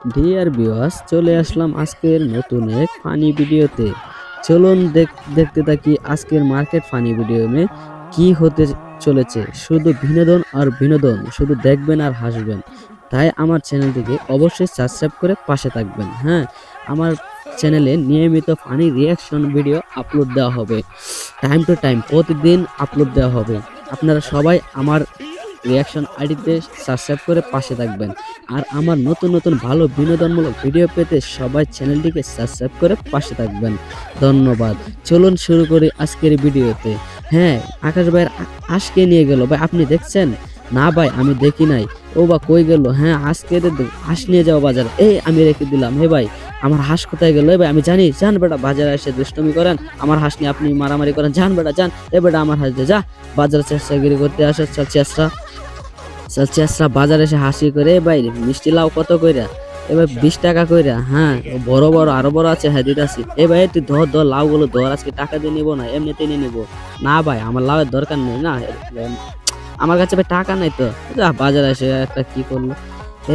Dear viewers, চলে আসলাম আজকের নতুন এক ফানি ভিডিওতে। চলুন দেখতে থাকি আজকের মার্কেট ফানি ভিডিও মে কি হতে চলেছে। শুধু বিনোদন আর বিনোদন, শুধু দেখবেন আর হাসবেন। তাই আমার চ্যানেলটিকে অবশ্যই সাবস্ক্রাইব করে পাশে থাকবেন। হ্যাঁ, আমার চ্যানেলে নিয়মিত ফানি রিয়াকশন ভিডিও আপলোড দেওয়া হবে, টাইম টু টাইম প্রতিদিন আপলোড দেওয়া হবে। আপনারা সবাই আমার রিয়াকশন আইডিতে সাবস্ক্রাইব করে পাশে থাকবেন। আর আমার নতুন নতুন ভালো বিনোদনমূলক ভিডিও পেতে সবাই চ্যানেলটিকে সাবস্ক্রাইব করে পাশে থাকবেন। ধন্যবাদ। চলুন শুরু করি আজকের ভিডিওতে। হ্যাঁ, আকাশ ভাইয়ের হাঁসকে নিয়ে গেল ভাই, আপনি দেখছেন? না ভাই, আমি দেখি নাই। ও বা কই গেল? হ্যাঁ, আজকে হাঁস নিয়ে যাও বাজারে। এই আমি রেখে দিলাম। হে ভাই, আমার হাঁস কোথায় গেল? ভাই আমি জানি, যান বেটা, বাজারে এসে দুষ্টুমি করেন, আমার হাঁস নিয়ে আপনি মারামারি করেন। যান বেটা যান। এ বেটা, আমার হাঁস দিয়ে যা। বাজারে চেষ্টাগিরি করতে আসো, চল চেষ্টা। চেষ্টা বাজারে এসে হাসি করে, ভাই মিষ্টি লাউ কত কইরা? এবার 20 টাকা কইরা। হ্যাঁ, বড় বড় আরো বড় আছে, হ্যাঁ দিতাছি। এ ভাই তুই ধর ধর লাউ গুলো ধর, আজকে টাকা দিয়ে নিবো না, এমনিতেই নিয়ে নিবো। না ভাই, আমার লাউয়ের দরকার নেই না, আমার কাছে ভাই টাকা নাই তো। যা, বাজারে এসে একটা কি করলো।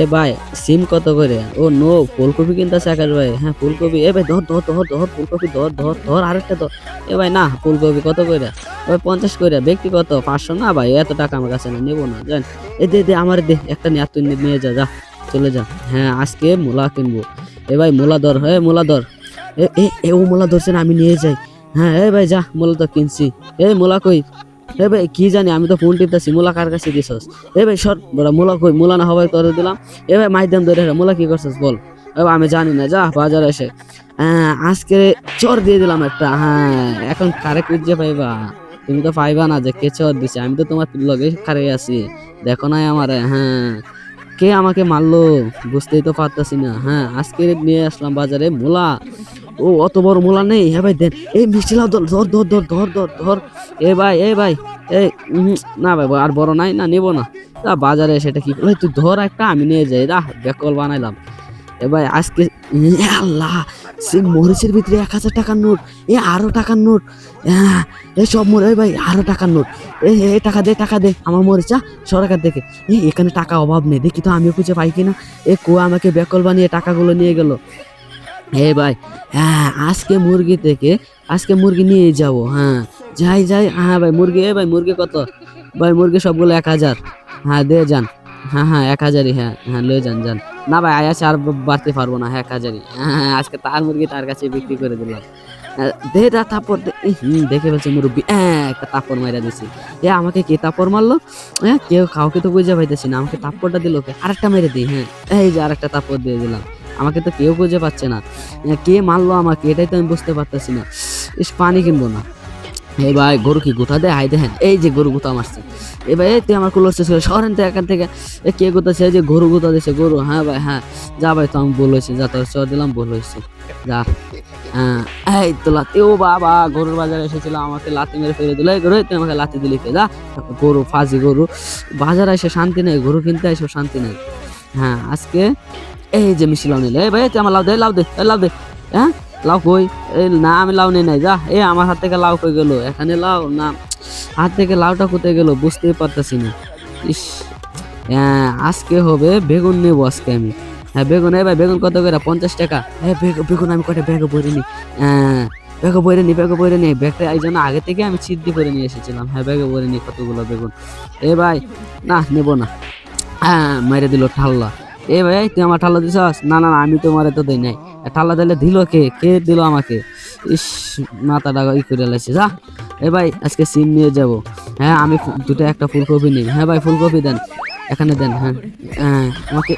এ ভাই, সিম কত করে? ও নো, ফুলকপি কিনতেছে আকাশ ভাই। হ্যাঁ ফুলকপি। এ ভাই ধর ধর ধর ধর ফুলকপি ধর ধর ধর, আরেকটা ধর। এ ভাই না, ফুলকপি কত করে? ওই 50 করে। ব্যক্তিগত 500 না ভাই, এত টাকা আমার কাছে না, নেবো না। জান, এ দে দে, আমার দে একটা, নিয়ে তুই নিয়ে যা, যা চলে যা। হ্যাঁ, আজকে মূলা কিনবো। এ ভাই মূলা ধর, হ্যাঁ মূলা ধর। এ এ এ, ও মূলা ধরছে না, আমি নিয়ে যাই। হ্যাঁ এ ভাই যা, মূলা তো কিনছি। এ মূলা কই? এ ভাই কি জানি, আমি তো ফোন টিপতেছি। মূলা কার কাছে দিছস? এ ভাই সর বড়, মূলা কই? মূলা না হবাই তোরে দিলাম। এ ভাই মাইদাম ধরে, মূলা কি করছস বল? এ ভাই, আমি জানি না, যা বাজারে এসে। হ্যাঁ, আজকে চর দিয়ে দিলাম একটা। হ্যাঁ, এখন কারে খুঁজে পাইবা? তুমি তো পাইবা না যে কে চর দিছে। আমি তো তোমার লগে খারে আছি, দেখো নাই আমারে? হ্যাঁ, কে আমাকে মারলো বুঝতেই তো পারতাছি না। হ্যাঁ, আজকে নিয়ে আসলাম বাজারে মূলা। ও অত বড় মূলা নেই। হ্যাঁ ভাই দেন। এই মিষ্টি লাউ ধর ধর ধর ধর ধর ধর ধর। এ ভাই, এ ভাই, এই না ভাই, আর বড় নাই না, নিবো না। বাজারে সেটা কি করলো? তুই ধর একটা, আমি নিয়ে যাই। বেকল বানাইলাম। এ ভাই আজকে আল্লাহ, সে মরিচের ভিতরে 1000 টাকার নোট। এ আরো টাকার নোট। এই সব মরে ভাই, আরো টাকার নোট। এ টাকা দে, টাকা দে, আমার মরিচা সরকার দেখে। এখানে টাকা অভাব নেই, দেখি তো আমিও খুঁজে পাই কিনা। এ কুয়া আমাকে বেকল বানিয়ে টাকাগুলো নিয়ে গেল। হে ভাই, হ্যাঁ আজকে মুরগি নিয়ে যাব। হ্যাঁ যাই যাই। হ্যাঁ ভাই মুরগি। এ ভাই মুরগি কত? ভাই মুরগি সবগুলো 1000। হ্যাঁ দে যান। হ্যাঁ হ্যাঁ 1000ই। হ্যাঁ হ্যাঁ লয়ে যান যান। না ভাই আয়াসে আর বাড়তে পারবো না। হ্যাঁ 1000ই। হ্যাঁ, আজকে তার মুরগি তার কাছে বিক্রি করে দিলাম। দে দা তাপর দে। দেখে ফেলছে মুরব্বী, একটা তাপর মাইরা দিছি। এ আমাকে কে তাপর মারলো? হ্যাঁ, কেউ কাউকে তো বুঝে পাইতেছি না, আমাকে তাপ্পরটা দিল কে? আরেকটা মেরে দিই। হ্যাঁ, এই যে আরেকটা তাপর দিয়ে দিলাম। আমাকে তো কেউ খুঁজে পাচ্ছে না। কে মারলো আমাকে, এটাই তো আমি বুঝতে পারতেছি না। ইস, পানি কিনবো না। এই ভাই, গরু কি গুথা দেয়? হাই দেখেন, এই যে গরু গুথা মারছে। এ ভাই, তুই আমার কুলোর শেষ করে সরেন তো এখান থেকে। কে গুতাছে? এই যে গরু গুথা দিছে, গরু। হ্যাঁ ভাই হ্যাঁ, যা ভাই, তো আমি ভুল হয়েছে, যা তোর চর দিলাম, ভুল হয়েছে, যা। হ্যাঁ, এই তো লাতি। ও বাবা, গরুর বাজারে এসেছিল, আমাকে লাতি মেরে ফেলে দিল। এই গরু, তুই আমাকে লাতি দিলি কে? যা। গরু, ফাজি গরু। বাজারে এসে শান্তি নেই, গরু কিনতে এসে শান্তি নেই। হ্যাঁ, আজকে এই যে মিষ্টি লাউ নিলে। এই ভাই তুই আমার লাউ দে, লাউ দে, লাউ দে। হ্যাঁ, লাউ কই? এই না, আমি লাউ নেই নাই, যা। আমার হাত থেকে লাউ কই গেল? এখানে লাউ না, হাত থেকে লাউটা কোথায় গেল বুঝতেই পারতেছি না। ইস, হ্যাঁ আজকে হবে বেগুন নেবো আজকে আমি। হ্যাঁ বেগুন। ভাই বেগুন কত করে? 50 টাকা। হ্যাঁ বেগুন আমি কটা ব্যাগে ভরে নি। হ্যাঁ ব্যাগে ভরে নি। ব্যাগটা এই জন্য আগে থেকে আমি ছিদ্দি করে নিয়ে এসেছিলাম। হ্যাঁ ব্যাগে ভরে নি কতগুলো বেগুন। ভাই না, নেবো না। হ্যাঁ, মেরে দিল ঠাল্লা। ভাই তুই আমার ঠাল্লা দিছস? না না না, আমি তোমারে তো দেই নাই। ঠাল্লা দিলে দিল কে? কে দিল আমাকে? ইস, মাথাটা করে লাইছে, যা। ভাই আজকে সিম নিয়ে যাব। হ্যাঁ আমি দুটো একটা ফুলকপি নিই। হ্যাঁ ভাই ফুলকপি দেন, এখানে দেন। হ্যাঁ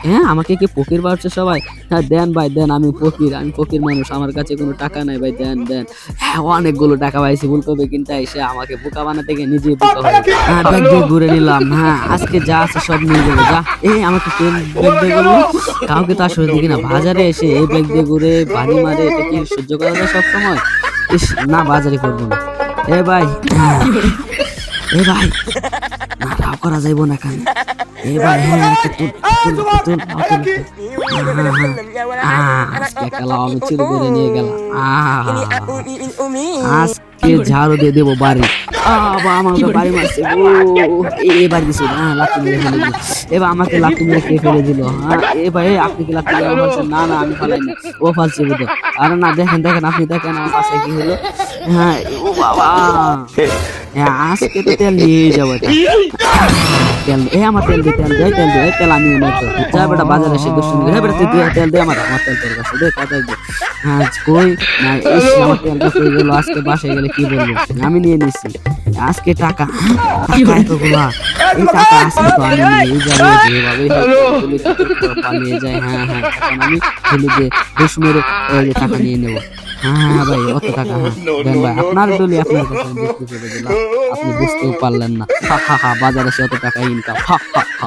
হ্যাঁ আমাকে কি ফকির ভাবছে সবাই? হ্যাঁ দেন ভাই দেন, আমি ফকির মানুষ, আমার কাছে কোনো টাকা নাই ভাই, দেন দেন। হ্যাঁ, অনেকগুলো টাকা পাইছি ফুলকপি কিনতে এসে। আমাকে বোকা বানাতে গিয়ে নিজেই বোকা হয়ে। হ্যাঁ, ব্যাগ দিয়ে ঘুরে নিলাম। হ্যাঁ, আজকে যা আছে সব নিয়ে যাবো, যা। আমাকে কে ব্যাগ দিয়ে গেলো? কাউকে তো আসলে দেখি না। বাজারে এসে এই ব্যাগ দিয়ে ঘুরে বাড়ি মারে, এটা কি সহ্য করা যায় সব সময়? ইস, না বাজারে করবো না। ভাই, ভাই, না রাও করা যাইব না এখানে। ভাই হ্যাঁ, আজকে একটা লাউ আমি চুরি করে নিয়ে গেলাম। আজকে ঝাড়ু দিয়ে দেবো বাড়ি। বাবা আমাকে বাড়ি মারছে, ও এবার দিছে না, লাঠি মেরে ফেলে দিল। এবার আমাকে লাঠি মেরে কে ফেলে দিল? হ্যাঁ এবার আপনি কি লাঠি মেরে মারছেন? না না আমি ফালাই না, ও ফালছে বোধ। আরে না দেখেন দেখেন, আপনি দেখেন আমার পাশে কি হলো। হ্যাঁ ও বাবা, হ্যাঁ আজকে তো তেল নিয়ে যাবো। তেল আমার তেল দিয়ে তেল দেয়, তেল দিয়ে তেল আমি নেই তো। যা বেটা বাজারে এসে দুষ্টুমি করে, বেটা তুই তেল দে, আমার তেল তোর কাছে দে, কথা দে। হ্যাঁ কই না এসে আমার তেলটা কই গেল, আজকে বাসায় গেলে কি বলবো? আমি নিয়ে নিছি আজকে টাকা, এতগুলা এই টাকা আসলে তো আমি এই যাবো যেভাবে পালিয়ে যাই। হ্যাঁ হ্যাঁ এখন আমি হলুদে ঘুষ মেরে টাকা নিয়ে নেবো। হ্যাঁ ভাই অত টাকা, হ্যাঁ দেন ভাই আপনার ডলি আপনার কাছে আমি বিক্রি করে দিলাম, আপনি বুঝতেও পারলেন না। হা হা হা, বাজারে সে অত টাকা ইনকাম, হা হা হা।